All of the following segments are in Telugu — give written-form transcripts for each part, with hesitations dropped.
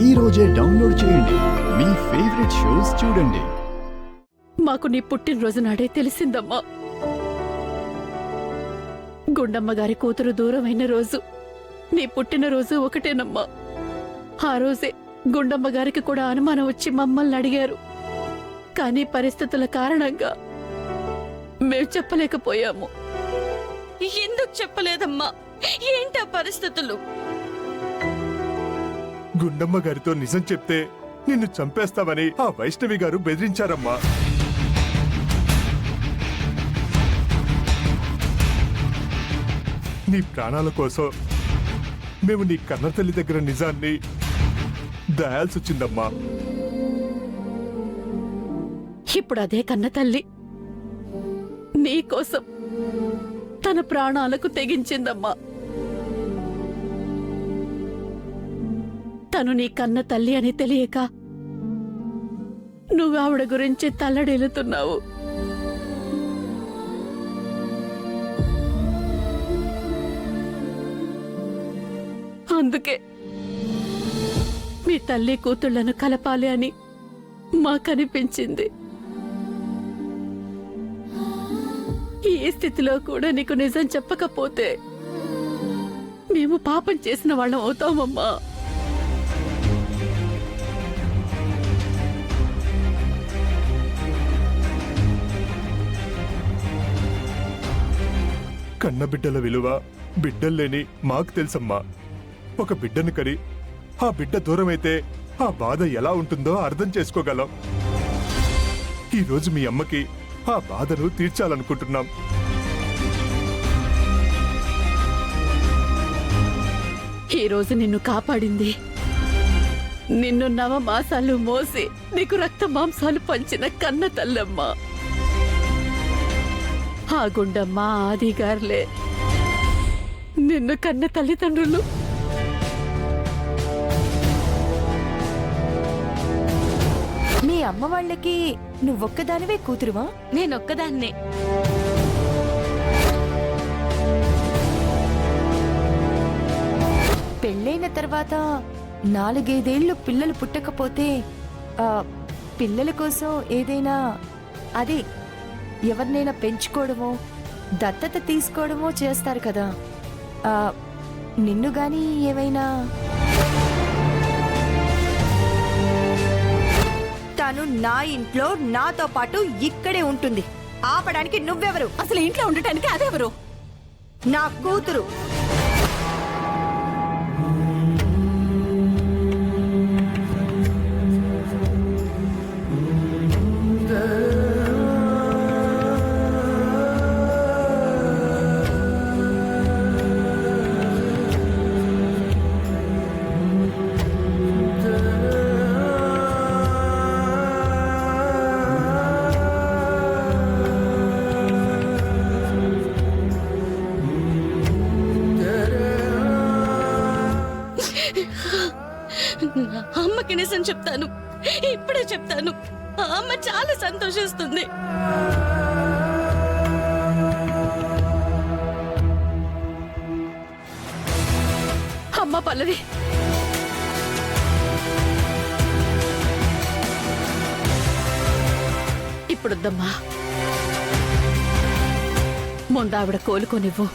ఈ రోజే డౌన్లోడ్ చేయండి. మీ ఫేవరెట్ షోస్ చూడండి. మాకు నీ పుట్టినరోజు నాడే తెలిసిందమ్మా. గుండమ్మ గారి కూతురు దూరమైన రోజు నీ పుట్టినరోజు ఒకటేనమ్మా. ఆ రోజే గుండమ్మ గారికి కూడా అనుమానం వచ్చి మమ్మల్ని అడిగారు. కానీ పరిస్థితుల కారణంగా మేం చెప్పలేకపోయాము. ఎందుకు చెప్పలేదమ్మా? ఏంటా పరిస్థితులు? గుండమ్మ గారితో నిజం చెప్తే నిన్ను చంపేస్తామని ఆ వైష్ణవి గారు బెదిరించారమ్మా. నీ ప్రాణాల కోసం మేము నీ కన్నతల్లి దగ్గర నిజాన్ని దాయాల్సొచ్చిందమ్మా. ఇప్పుడు అదే కన్న తల్లి నీకోసం తన ప్రాణాలకు తెగించిందమ్మా. తను నీ కన్న తల్లి అని తెలియక నువ్వు ఆవిడ గురించి తల్లడిల్లుతున్నావు. అందుకే మీ తల్లి కూతుళ్లను కలపాలి అని మాకనిపించింది. ఈ స్థితిలో కూడా నీకు నిజం చెప్పకపోతే మేము పాపం చేసిన వాళ్ళం అవుతామమ్మా. కన్నబిడ్డల విలువ బిడ్డల్లేని మాకు తెలుసమ్మా. ఒక బిడ్డను కరి ఆ బిడ్డ దూరమైతే ఆ బాధ ఎలా ఉంటుందో అర్థం చేసుకోగలం. ఈరోజు మీ అమ్మకి ఆ బాధను తీర్చాలనుకుంటున్నాం. ఈరోజు నిన్ను కాపాడింది, నిన్ను నవమాసాలు మోసి నీకు రక్త మాంసాలు పంచిన కన్న తల్లమ్మ. ఆ గుండమ్మ ఆదిగారులే నిన్ను కన్న తల్లిదండ్రులు. మీ అమ్మ వాళ్ళకి నువ్వొక్కదానివే కూతురువా? నేనొక్కదాన్నే. పెళ్ళైన తర్వాత 4-5 ఏళ్లు పిల్లలు పుట్టకపోతే పిల్లల కోసం ఏదైనా అదే ఎవరినైనా పెంచుకోవడమో దత్తత తీసుకోవడమో చేస్తారు కదా. నిన్ను గాని ఏమైనా? తను నా ఇంట్లో నాతో పాటు ఇక్కడే ఉంటుంది. ఆపడానికి నువ్వెవరు? అసలు ఇంట్లో ఉండటానికి అదెవరు? నా కూతురు. అమ్మకి నిజం చెప్తాను, ఇప్పుడే చెప్తాను. అమ్మ చాలా సంతోషిస్తుంది. అమ్మ పల్లవి, ఇప్పుడొద్దమ్మా. ముందావిడ కోలుకోనివ్వు.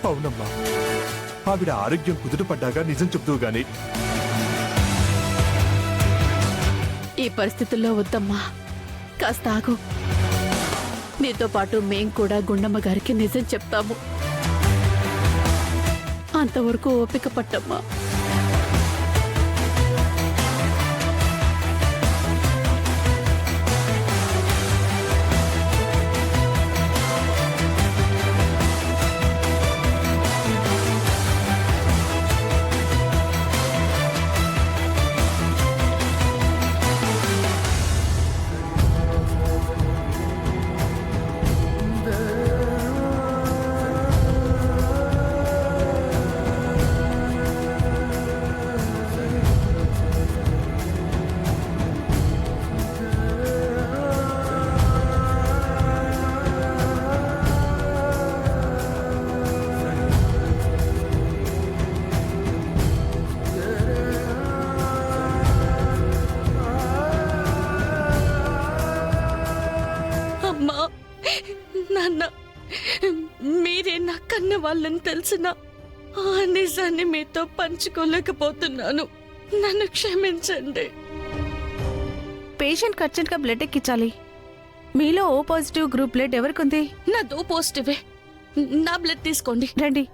అవునమ్మా, ఆవిడ ఆరోగ్యం కుదుటపడ్డాగా నిజం చెప్తూ గాని. ఈ పరిస్థితుల్లో వద్దమ్మా, కాస్త ఆగు. నీతో పాటు మేం కూడా గుండమ్మ గారికి నిజం చెప్తాము. అంతవరకు ఓపిక పట్టమ్మా. చనిపోయిన వాళ్ళని తెలిసిన ఆ నిజాన్ని మీతో పంచుకోలేకపోతున్నాను. నన్ను క్షమించండి. పేషెంట్ అర్జెంట్ గా బ్లడ్ ఎక్కించాలి. మీలో ఓ పాజిటివ్ గ్రూప్ బ్లడ్ ఎవరికుంది? నాదో పాజిటివే. నా బ్లడ్ తీసుకోండి. రండి.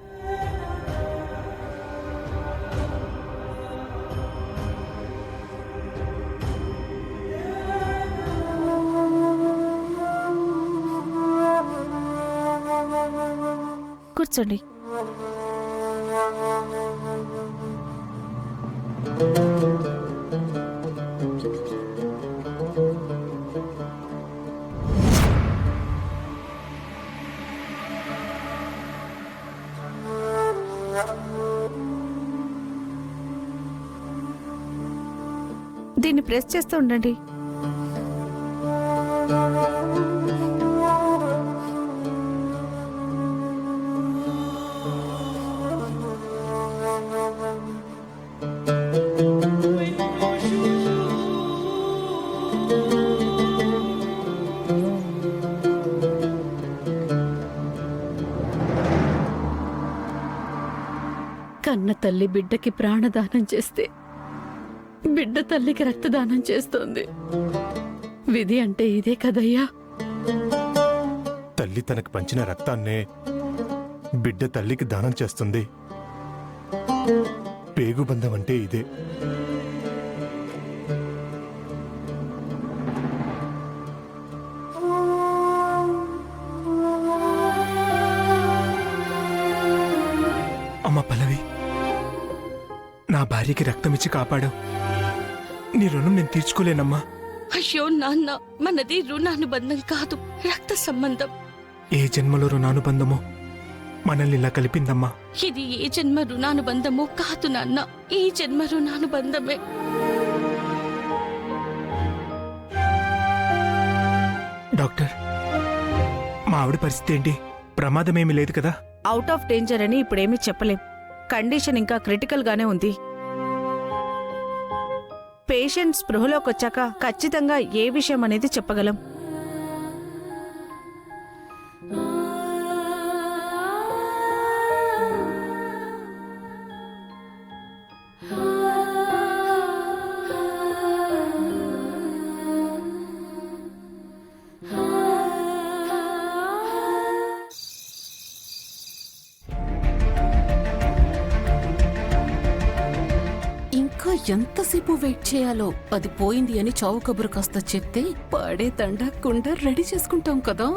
కూర్చోండి. దీన్ని ప్రెస్ చేస్తూ ఉండండి. కన్న తల్లి బిడ్డకి ప్రాణదానం చేస్తే బిడ్డ తల్లికి రక్తదానం చేస్తోంది. విధి అంటే ఇదే కదయ్యా. తల్లి తనకు పంచిన రక్తాన్నే బిడ్డ తల్లికి దానం చేస్తుంది. పేగుబంధం అంటే ఇదే. అమ్మ పల్లవి, నా భార్యకి రక్తమిచ్చి కాపాడావు. నీ రుణం నేను తీర్చుకోలేనమ్మా. అయ్యో నాన్న, మనది రుణానుబంధం కాదు, రక్త సంబంధం. ఏ జన్మలో రుణానుబంధమో మనల్ని ఇలా కలిపిందమ్మా. ఇది ఏ జన్మ రుణానుబంధమో కాదు నాన్న, ఈ జన్మ రుణానుబంధమే. డాక్టర్, మా ఆవిడ పరిస్థితి ఏంటి? ప్రమాదమేమీ లేదు కదా? అవుట్ ఆఫ్ డేంజర్ అని ఇప్పుడేమీ చెప్పలేం. కండిషన్ ఇంకా క్రిటికల్ గానే ఉంది. పేషెంట్ స్పృహలోకొచ్చాక ఖచ్చితంగా ఏ విషయం అనేది చెప్పగలం. ఇంకా ఎంతసేపు వెయిట్ చేయాలో? అది పోయింది అని చావు కబురు కాస్త చెప్తే పడే తండ కుండ రెడీ చేసుకుంటాం కదా.